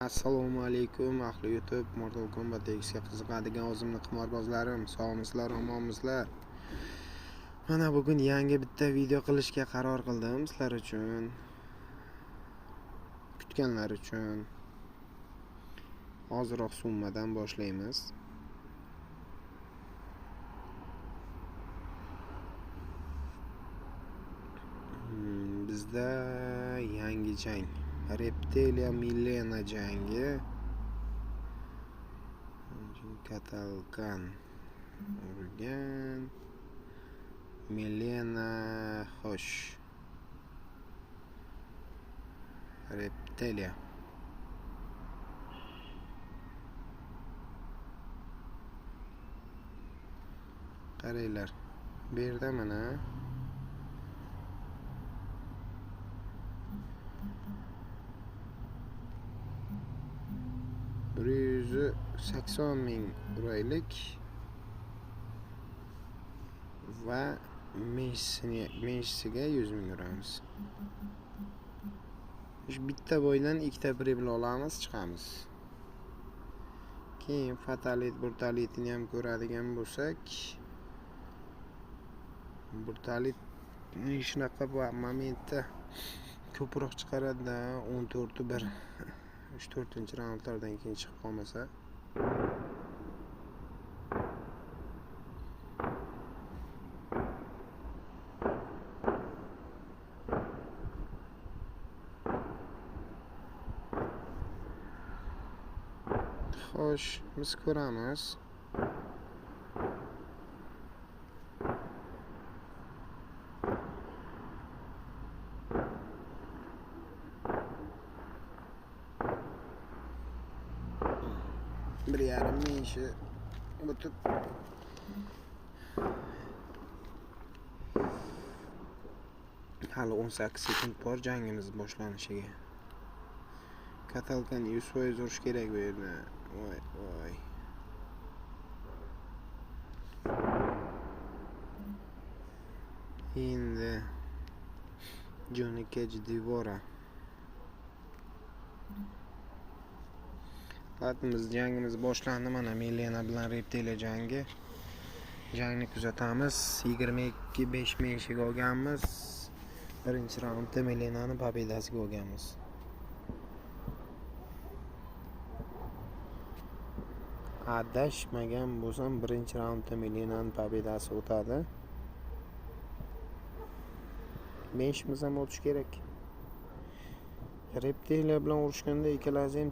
Assalomu alaykum ahli YouTube. Mortal Kombat X'ga qiziqadigan o'zimni qimorbozlarim, sog'misizlar, omonmisizlar? Mana bugun yangi bitta video qilishga qaror qildim sizlar uchun. Kutganlar uchun. Ozroq summadan boshlaymiz. Bizda yangi jang Reptilia Milena jangi. Katalkan urgan Milena xo'sh. Reptilia qaranglar. Bu yerda mana 180 ming uraylik va meshsiga 100 ming uramiz. Bitta boydan ikkita pribl olamiz, chiqamiz. Keyin fatalit brutalitini ham ko'radigan bo'lsak, brutalit shunaqa momentda ko'proq chiqaradi-da, 14-1 3-4-raundlardan keyin chiqib qolmasa. Xo'sh, biz ko'ramiz. Bir yarim meshi o'tib hali 18 sekund bor jangimiz boshlanishiga. Katalkan 100% urish kerak bu yerda. Voy. Endi Johnny Cage Devora. Biz jangimiz boshlandi. Mana Milena bilan Reptilia jangi. Jangni kuzatamiz. 22-5 meshiga olganmiz. Birinchi raundda Milenani pobedasiga olganmiz. Adashmagan bo'lsam, birinchi raundda Milenani pobedasi o'tadi. Meshimiz ham o'tish kerak. Reptilia bilan urushganda ikkalasi ham